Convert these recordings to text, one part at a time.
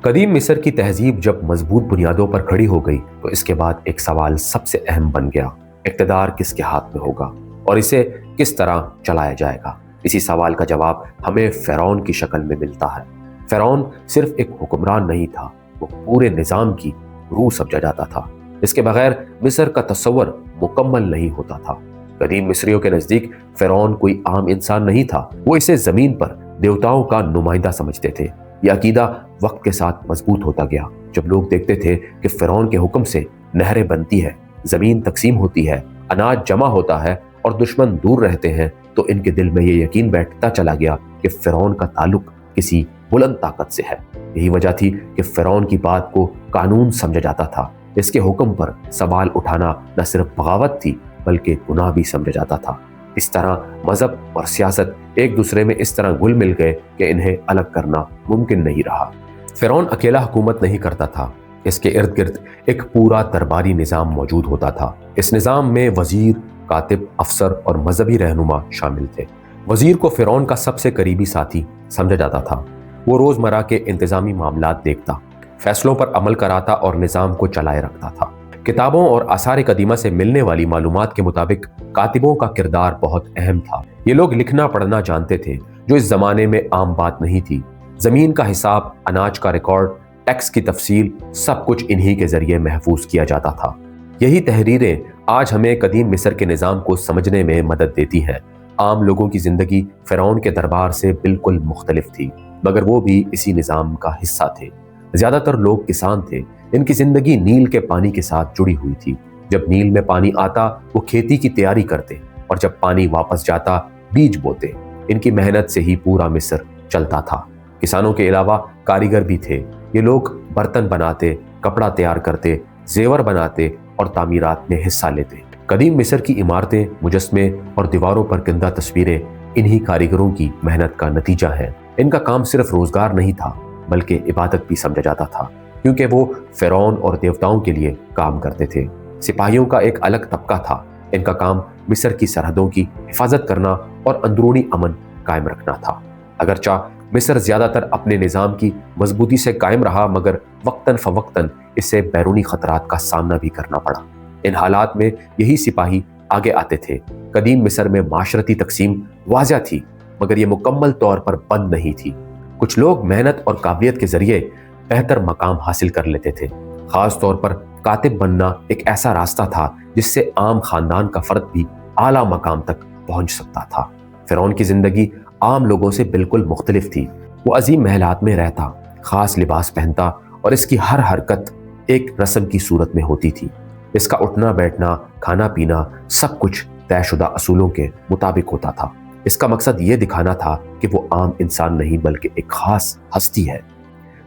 قدیم مصر کی تہذیب جب مضبوط بنیادوں پر کھڑی ہو گئی تو اس کے بعد ایک سوال سب سے اہم بن گیا: اقتدار کس کے ہاتھ میں ہوگا اور اسے کس طرح چلایا جائے گا؟ اسی سوال کا جواب ہمیں فرعون کی شکل میں ملتا ہے۔ فرعون صرف ایک حکمران نہیں تھا، وہ پورے نظام کی روح سمجھا جاتا تھا۔ اس کے بغیر مصر کا تصور مکمل نہیں ہوتا تھا۔ قدیم مصریوں کے نزدیک فرعون کوئی عام انسان نہیں تھا، وہ اسے زمین پر دیوتاؤں کا نمائندہ سمجھتے تھے۔ یہ عقیدہ وقت کے ساتھ مضبوط ہوتا گیا۔ جب لوگ دیکھتے تھے کہ فرعون کے حکم سے نہریں بنتی ہے، زمین تقسیم ہوتی ہے، اناج جمع ہوتا ہے اور دشمن دور رہتے ہیں، تو ان کے دل میں یہ یقین بیٹھتا چلا گیا کہ فرعون کا تعلق کسی بلند طاقت سے ہے۔ یہی وجہ تھی کہ فرعون کی بات کو قانون سمجھا جاتا تھا۔ اس کے حکم پر سوال اٹھانا نہ صرف بغاوت تھی بلکہ گناہ بھی سمجھا جاتا تھا۔ اس طرح مذہب اور سیاست ایک دوسرے میں اس طرح گھل مل گئے کہ انہیں الگ کرنا ممکن نہیں رہا۔ فرعون اکیلا حکومت نہیں کرتا تھا، اس کے ارد گرد ایک پورا درباری نظام موجود ہوتا تھا۔ اس نظام میں وزیر، کاتب، افسر اور مذہبی رہنما شامل تھے۔ وزیر کو فرعون کا سب سے قریبی ساتھی سمجھا جاتا تھا۔ وہ روزمرہ کے انتظامی معاملات دیکھتا، فیصلوں پر عمل کراتا اور نظام کو چلائے رکھتا تھا۔ کتابوں اور آثار قدیمہ سے ملنے والی معلومات کے مطابق کاتبوں کا کردار بہت اہم تھا۔ یہ لوگ لکھنا پڑھنا جانتے تھے، جو اس زمانے میں عام بات نہیں تھی۔ زمین کا حساب، اناج کا ریکارڈ، ٹیکس کی تفصیل، سب کچھ انہی کے ذریعے محفوظ کیا جاتا تھا۔ یہی تحریریں آج ہمیں قدیم مصر کے نظام کو سمجھنے میں مدد دیتی ہیں۔ عام لوگوں کی زندگی فرعون کے دربار سے بالکل مختلف تھی، مگر وہ بھی اسی نظام کا حصہ تھے۔ زیادہ تر لوگ کسان تھے، ان کی زندگی نیل کے پانی کے ساتھ جڑی ہوئی تھی۔ جب نیل میں پانی آتا وہ کھیتی کی تیاری کرتے اور جب پانی واپس جاتا بیج بوتے۔ ان کی محنت سے ہی پورا مصر چلتا تھا۔ کسانوں کے علاوہ کاریگر بھی تھے۔ یہ لوگ برتن بناتے، کپڑا تیار کرتے، زیور بناتے اور تعمیرات میں حصہ لیتے۔ قدیم مصر کی عمارتیں، مجسمے اور دیواروں پر گندہ تصویریں انہی کاریگروں کی محنت کا نتیجہ ہیں۔ ان کا کام صرف روزگار نہیں تھا بلکہ عبادت بھی سمجھا جاتا تھا، کیونکہ وہ فرعون اور دیوتاؤں کے لیے کام کرتے تھے۔ سپاہیوں کا ایک الگ طبقہ تھا۔ ان کا کام مصر کی سرحدوں کی حفاظت کرنا اور اندرونی امن قائم رکھنا تھا۔ اگرچہ مصر زیادہ تر اپنے نظام کی مضبوطی سے قائم رہا، مگر وقتاً فوقتاً اسے بیرونی خطرات کا سامنا بھی کرنا پڑا۔ ان حالات میں یہی سپاہی آگے آتے تھے۔ قدیم مصر میں معاشرتی تقسیم واضح تھی، مگر یہ مکمل طور پر بند نہیں تھی۔ کچھ لوگ محنت اور قابلیت کے ذریعے بہتر مقام حاصل کر لیتے تھے۔ خاص طور پر کاتب بننا ایک ایسا راستہ تھا جس سے عام خاندان کا فرد بھی اعلیٰ مقام تک پہنچ سکتا تھا۔ فرعون کی زندگی عام لوگوں سے بالکل مختلف تھی۔ وہ عظیم محلات میں رہتا، خاص لباس پہنتا اور اس کی ہر حرکت ایک رسم کی صورت میں ہوتی تھی۔ اس کا اٹھنا بیٹھنا، کھانا پینا، سب کچھ طے شدہ اصولوں کے مطابق ہوتا تھا۔ اس کا مقصد یہ دکھانا تھا کہ وہ عام انسان نہیں بلکہ ایک خاص ہستی ہے۔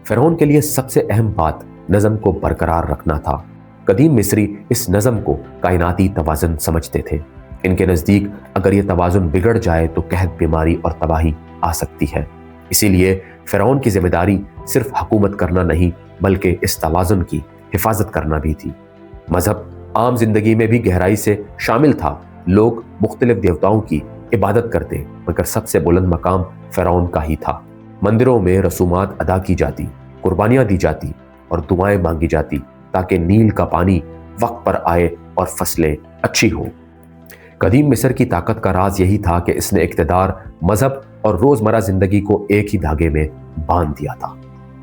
فرعون کے لیے سب سے اہم بات نظم کو برقرار رکھنا تھا۔ قدیم مصری اس نظم کو کائناتی توازن سمجھتے تھے۔ ان کے نزدیک اگر یہ توازن بگڑ جائے تو قحط، بیماری اور تباہی آ سکتی ہے۔ اسی لیے فرعون کی ذمہ داری صرف حکومت کرنا نہیں بلکہ اس توازن کی حفاظت کرنا بھی تھی۔ مذہب عام زندگی میں بھی گہرائی سے شامل تھا۔ لوگ مختلف دیوتاؤں کی عبادت کرتے، مگر سب سے بلند مقام فرعون کا ہی تھا۔ مندروں میں رسومات ادا کی جاتی، قربانیاں دی جاتی اور دعائیں مانگی جاتی تاکہ نیل کا پانی وقت پر آئے اور فصلیں اچھی ہوں۔ قدیم مصر کی طاقت کا راز یہی تھا کہ اس نے اقتدار، مذہب اور روزمرہ زندگی کو ایک ہی دھاگے میں باندھ دیا تھا۔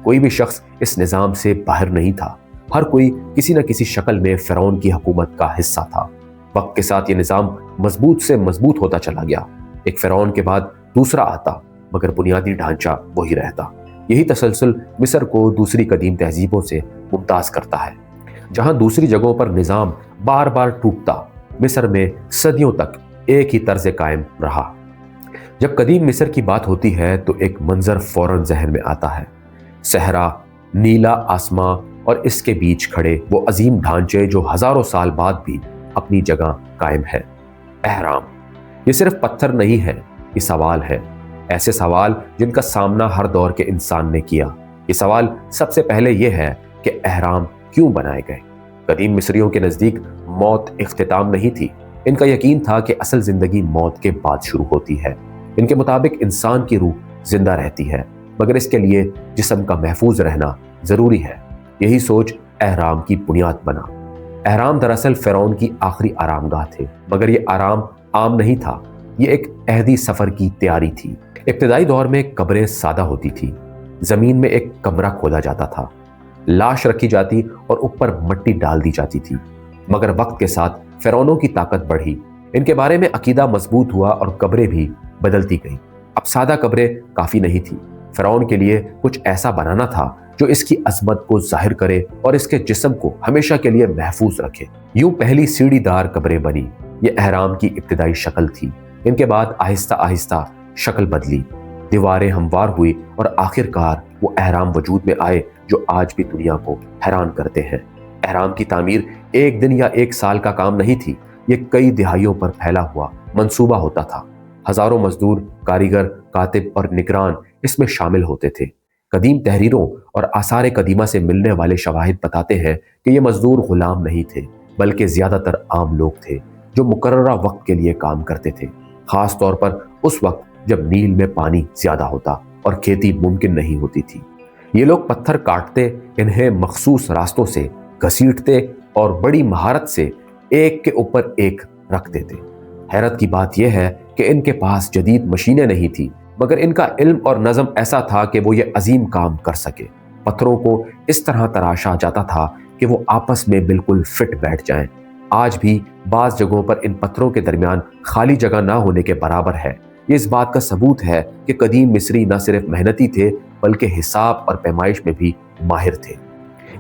کوئی بھی شخص اس نظام سے باہر نہیں تھا۔ ہر کوئی کسی نہ کسی شکل میں فرعون کی حکومت کا حصہ تھا۔ وقت کے ساتھ یہ نظام مضبوط سے مضبوط ہوتا چلا گیا۔ ایک فرعون کے بعد دوسرا آتا، مگر بنیادی ڈھانچہ وہی رہتا۔ یہی تسلسل مصر کو دوسری قدیم تہذیبوں سے ممتاز کرتا ہے۔ جہاں دوسری جگہوں پر نظام بار بار ٹوٹتا، مصر میں صدیوں تک ایک ہی طرز قائم رہا۔ جب قدیم مصر کی بات ہوتی ہے تو ایک منظر فوراً ذہن میں آتا ہے۔ صحرا، نیلا آسماں اور اس کے بیچ کھڑے وہ عظیم ڈھانچے جو ہزاروں سال بعد بھی اپنی جگہ قائم ہے۔ اہرام یہ صرف پتھر نہیں ہے، یہ سوال ہے۔ ایسے سوال جن کا سامنا ہر دور کے انسان نے کیا۔ یہ سوال سب سے پہلے یہ ہے کہ اہرام کیوں بنائے گئے؟ قدیم مصریوں کے نزدیک موت اختتام نہیں تھی۔ ان کا یقین تھا کہ اصل زندگی موت کے بعد شروع ہوتی ہے۔ ان کے مطابق انسان کی روح زندہ رہتی ہے، مگر اس کے لیے جسم کا محفوظ رہنا ضروری ہے۔ یہی سوچ احرام کی بنیاد بنا۔ احرام دراصل فرعون کی آخری آرام گاہ تھے، مگر یہ آرام عام نہیں تھا، یہ ایک عہدی سفر کی تیاری تھی۔ ابتدائی دور میں قبریں سادہ ہوتی تھی، زمین میں ایک کمرہ کھودا جاتا تھا، لاش رکھی جاتی اور اوپر مٹی ڈال دی جاتی تھی۔ مگر وقت کے ساتھ فرعونوں کی طاقت بڑھی، ان کے بارے میں عقیدہ مضبوط ہوا اور قبریں بھی بدلتی گئیں۔ اب سادہ قبریں کافی نہیں تھی، فرعون کے لیے کچھ ایسا بنانا تھا جو اس کی عظمت کو ظاہر کرے اور اس کے جسم کو ہمیشہ کے لیے محفوظ رکھے۔ یوں پہلی سیڑھی دار قبریں بنی، یہ احرام کی ابتدائی شکل تھی۔ ان کے بعد آہستہ آہستہ شکل بدلی، دیواریں ہموار ہوئی اور آخر کار وہ احرام وجود میں آئے جو آج بھی دنیا کو حیران کرتے ہیں۔ احرام کی تعمیر ایک دن یا ایک سال کا کام نہیں تھی، یہ کئی دہائیوں پر پھیلا ہوا منصوبہ ہوتا تھا۔ ہزاروں مزدور، کاریگر، کاتب اور نگران اس میں شامل ہوتے تھے۔ قدیم تحریروں اور آثار قدیمہ سے ملنے والے شواہد بتاتے ہیں کہ یہ مزدور غلام نہیں تھے، بلکہ زیادہ تر عام لوگ تھے جو مقررہ وقت کے لیے کام کرتے تھے، خاص طور پر اس وقت جب نیل میں پانی زیادہ ہوتا اور کھیتی ممکن نہیں ہوتی تھی۔ یہ لوگ پتھر کاٹتے، انہیں مخصوص راستوں سے گھسیٹتے اور بڑی مہارت سے ایک کے اوپر ایک رکھتے تھے۔ حیرت کی بات یہ ہے کہ ان کے پاس جدید مشینیں نہیں تھیں، مگر ان کا علم اور نظم ایسا تھا کہ وہ یہ عظیم کام کر سکے۔ پتھروں کو اس طرح تراشا جاتا تھا کہ وہ آپس میں بالکل فٹ بیٹھ جائیں۔ آج بھی بعض جگہوں پر ان پتھروں کے درمیان خالی جگہ نہ ہونے کے برابر ہے۔ یہ اس بات کا ثبوت ہے کہ قدیم مصری نہ صرف محنتی تھے بلکہ حساب اور پیمائش میں بھی ماہر تھے۔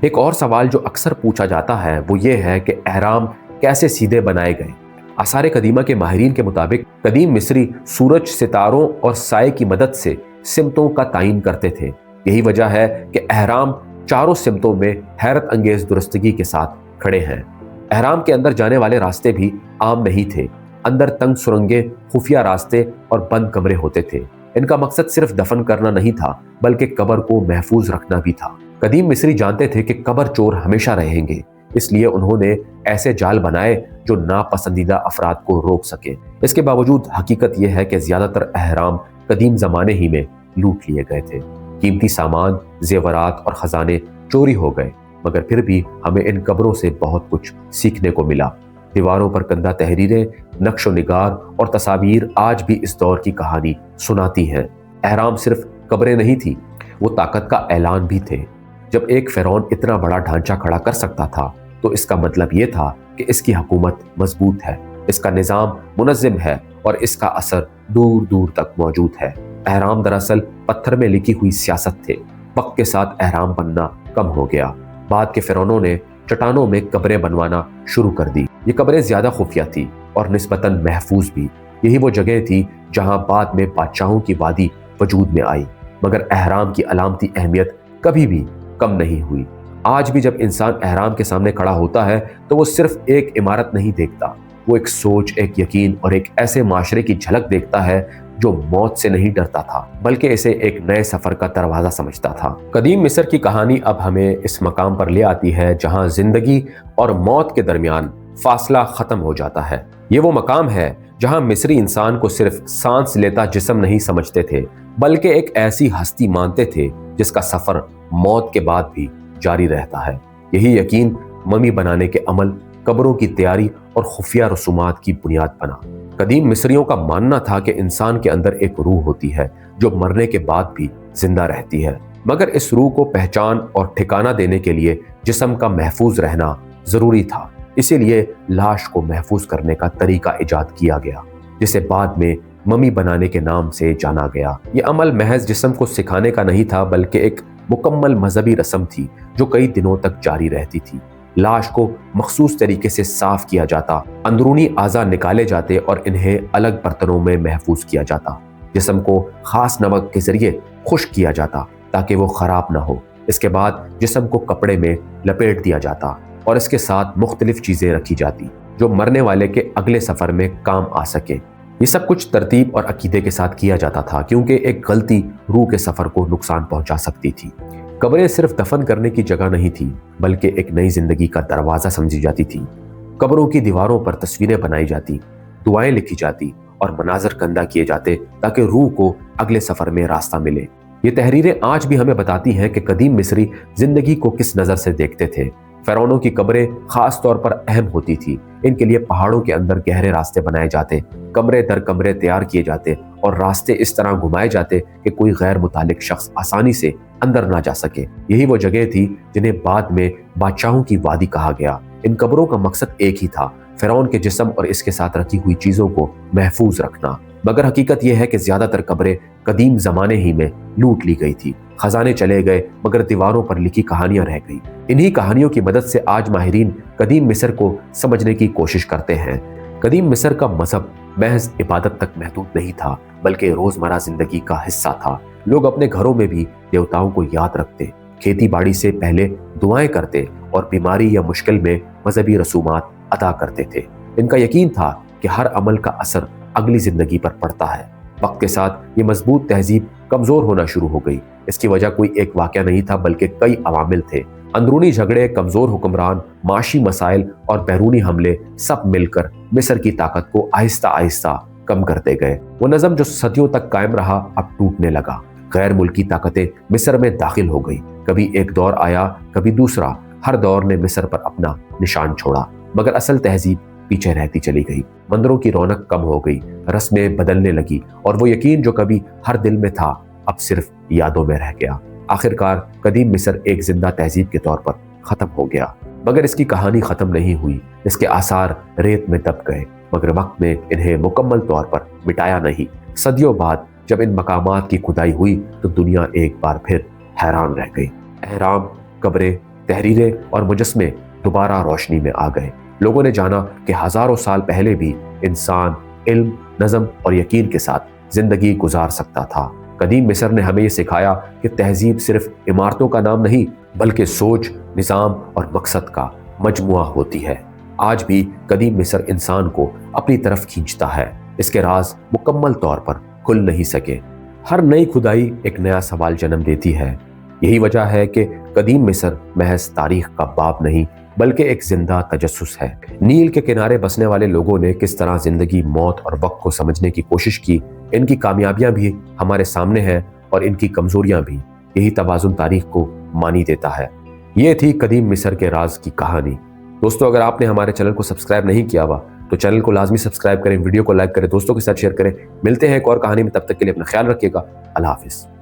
ایک اور سوال جو اکثر پوچھا جاتا ہے وہ یہ ہے کہ احرام کیسے سیدھے بنائے گئے؟ آثار قدیمہ کے ماہرین کے مطابق قدیم مصری سورج، ستاروں اور سائے کی مدد سے سمتوں کا تعین کرتے تھے۔ یہی وجہ ہے کہ احرام چاروں سمتوں میں حیرت انگیز درستگی کے ساتھ کھڑے ہیں۔ احرام کے اندر جانے والے راستے بھی عام نہیں تھے، اندر تنگ سرنگیں، خفیہ راستے اور بند کمرے ہوتے تھے۔ ان کا مقصد صرف دفن کرنا نہیں تھا بلکہ قبر کو محفوظ رکھنا بھی تھا۔ قدیم مصری جانتے تھے کہ قبر چور ہمیشہ رہیں گے، اس لیے انہوں نے ایسے جال بنائے جو ناپسندیدہ افراد کو روک سکے۔ اس کے باوجود حقیقت یہ ہے کہ زیادہ تر احرام قدیم زمانے ہی میں لوٹ لیے گئے تھے۔ قیمتی سامان، زیورات اور خزانے چوری ہو گئے، مگر پھر بھی ہمیں ان قبروں سے بہت کچھ سیکھنے کو ملا۔ دیواروں پر کندہ تحریریں، نقش و نگار اور تصاویر آج بھی اس دور کی کہانی سناتی ہیں۔ احرام صرف قبریں نہیں تھی، وہ طاقت کا اعلان بھی تھے۔ جب ایک فرعون اتنا بڑا ڈھانچہ کھڑا کر سکتا تھا تو اس کا مطلب یہ تھا کہ اس کی حکومت مضبوط ہے، اس کا نظام منظم ہے اور اس کا اثر دور دور تک موجود ہے۔ احرام دراصل پتھر میں لکھی ہوئی سیاست تھے۔ وقت کے ساتھ احرام بننا کم ہو گیا۔ بعد کے فرعونوں نے چٹانوں میں قبریں بنوانا شروع کر دی۔ یہ قبریں زیادہ خفیہ تھی اور نسبتاً محفوظ بھی۔ یہی وہ جگہ تھی جہاں بعد میں بادشاہوں کی وادی وجود میں آئی، مگر احرام کی علامتی اہمیت کبھی بھی کم نہیں ہوئی۔ آج بھی جب انسان احرام کے سامنے کھڑا ہوتا ہے تو وہ صرف ایک عمارت نہیں دیکھتا، وہ ایک سوچ، ایک یقین اور ایک ایسے معاشرے کی جھلک دیکھتا ہے جو موت سے نہیں ڈرتا تھا بلکہ اسے ایک نئے سفر کا دروازہ سمجھتا تھا۔ قدیم مصر کی کہانی اب ہمیں اس مقام پر لے آتی ہے جہاں زندگی اور موت کے درمیان فاصلہ ختم ہو جاتا ہے۔ یہ وہ مقام ہے جہاں مصری انسان کو صرف سانس لیتا جسم نہیں سمجھتے تھے بلکہ ایک ایسی ہستی مانتے تھے جس کا سفر موت کے بعد بھی جاری رہتا ہے۔ یہی یقین ممی بنانے کے عمل، قبروں کی تیاری اور خفیہ رسومات کی بنیاد بنا۔ قدیم مصریوں کا ماننا تھا کہ انسان کے اندر ایک روح ہوتی ہے جو مرنے کے بعد بھی زندہ رہتی ہے، مگر اس روح کو پہچان اور ٹھکانہ دینے کے لیے جسم کا محفوظ رہنا ضروری تھا۔ اسی لیے لاش کو محفوظ کرنے کا طریقہ ایجاد کیا گیا جسے بعد میں ممی بنانے کے نام سے جانا گیا۔ یہ عمل محض جسم کو سکھانے کا نہیں تھا بلکہ ایک مکمل مذہبی رسم تھی جو کئی دنوں تک جاری رہتی تھی۔ لاش کو مخصوص طریقے سے صاف کیا جاتا، اندرونی اعضاء نکالے جاتے اور انہیں الگ برتنوں میں محفوظ کیا جاتا۔ جسم کو خاص نمک کے ذریعے خشک کیا جاتا تاکہ وہ خراب نہ ہو۔ اس کے بعد جسم کو کپڑے میں لپیٹ دیا جاتا اور اس کے ساتھ مختلف چیزیں رکھی جاتی جو مرنے والے کے اگلے سفر میں کام آ سکے۔ یہ سب کچھ ترتیب اور عقیدے کے ساتھ کیا جاتا تھا کیونکہ ایک غلطی روح کے سفر کو نقصان پہنچا سکتی تھی۔ قبریں صرف دفن کرنے کی جگہ نہیں تھی بلکہ ایک نئی زندگی کا دروازہ سمجھی جاتی تھی۔ قبروں کی دیواروں پر تصویریں بنائی جاتی، دعائیں لکھی جاتی اور مناظر کندہ کیے جاتے تاکہ روح کو اگلے سفر میں راستہ ملے۔ یہ تحریریں آج بھی ہمیں بتاتی ہیں کہ قدیم مصری زندگی کو کس نظر سے دیکھتے تھے۔ فرعونوں کی قبریں خاص طور پر اہم ہوتی تھی۔ ان کے لیے پہاڑوں کے اندر گہرے راستے بنائے جاتے، کمرے در کمرے تیار کیے جاتے اور راستے اس طرح گھمائے جاتے کہ کوئی غیر متعلق شخص آسانی سے اندر نہ جا سکے۔ یہی وہ جگہ تھی جنہیں بعد میں بادشاہوں کی وادی کہا گیا۔ ان قبروں کا مقصد ایک ہی تھا، فرعون کے جسم اور اس کے ساتھ رکھی ہوئی چیزوں کو محفوظ رکھنا۔ مگر حقیقت یہ ہے کہ زیادہ تر قبریں قدیم زمانے ہی میں لوٹ لی گئی تھی۔ خزانے چلے گئے مگر دیواروں پر لکھی کہانیاں رہ گئی۔ انہی کہانیوں کی مدد سے آج ماہرین قدیم مصر کو سمجھنے کی کوشش کرتے ہیں۔ قدیم مصر کا مذہب محض عبادت تک محدود نہیں تھا، بلکہ روزمرہ زندگی کا حصہ تھا۔ لوگ اپنے گھروں میں بھی دیوتاؤں کو یاد رکھتے، کھیتی باڑی سے پہلے دعائیں کرتے اور بیماری یا مشکل میں مذہبی رسومات ادا کرتے تھے۔ ان کا یقین تھا کہ ہر عمل کا اثر اگلی زندگی پر پڑتا ہے۔ وقت کے ساتھ یہ مضبوط تہذیب کمزور ہونا شروع ہو گئی۔ اس کی وجہ کوئی ایک واقعہ نہیں تھا بلکہ کئی عوامل تھے۔ اندرونی جھگڑے، کمزور حکمران، معاشی مسائل اور بیرونی حملے سب مل کر مصر کی طاقت کو آہستہ آہستہ کم کرتے گئے۔ وہ نظم جو صدیوں تک قائم رہا اب ٹوٹنے لگا۔ غیر ملکی طاقتیں مصر میں داخل ہو گئی۔ کبھی ایک دور آیا، کبھی دوسرا۔ ہر دور نے مصر پر اپنا نشان چھوڑا، مگر اصل تہذیب پیچھے رہتی چلی گئی۔ مندروں کی رونق کم ہو گئی، رسمیں بدلنے لگی اور وہ یقین جو کبھی ہر دل میں تھا اب صرف یادوں میں رہ گیا۔ آخرکار قدیم مصر ایک زندہ تہذیب کے طور پر ختم ہو گیا، مگر اس کی کہانی ختم نہیں ہوئی۔ اس کے آثار ریت میں دب گئے، مگر وقت نے انہیں مکمل طور پر مٹایا نہیں۔ صدیوں بعد جب ان مقامات کی کھدائی ہوئی تو دنیا ایک بار پھر حیران رہ گئی۔ اہرام، قبریں، تحریریں اور مجسمے دوبارہ روشنی میں آ گئے۔ لوگوں نے جانا کہ ہزاروں سال پہلے بھی انسان علم، نظم اور یقین کے ساتھ زندگی گزار سکتا تھا۔ قدیم مصر نے ہمیں یہ سکھایا کہ تہذیب صرف عمارتوں کا نام نہیں بلکہ سوچ، نظام اور مقصد کا مجموعہ ہوتی ہے۔ آج بھی قدیم مصر انسان کو اپنی طرف کھینچتا ہے۔ اس کے راز مکمل طور پر کھل نہیں سکے۔ ہر نئی کھدائی ایک نیا سوال جنم دیتی ہے۔ یہی وجہ ہے کہ قدیم مصر محض تاریخ کا باب نہیں بلکہ ایک زندہ تجسس ہے۔ نیل کے کنارے بسنے والے لوگوں نے کس طرح زندگی، موت اور وقت کو سمجھنے کی کوشش کی۔ ان کی کامیابیاں بھی ہمارے سامنے ہیں اور ان کی کمزوریاں بھی۔ یہی توازن تاریخ کو معنی دیتا ہے۔ یہ تھی قدیم مصر کے راز کی کہانی۔ دوستو، اگر آپ نے ہمارے چینل کو سبسکرائب نہیں کیا ہوا تو چینل کو لازمی سبسکرائب کریں، ویڈیو کو لائک کریں، دوستوں کے ساتھ شیئر کریں۔ ملتے ہیں ایک اور کہانی میں، تب تک کے لیے اپنا خیال رکھیے گا۔ اللہ حافظ۔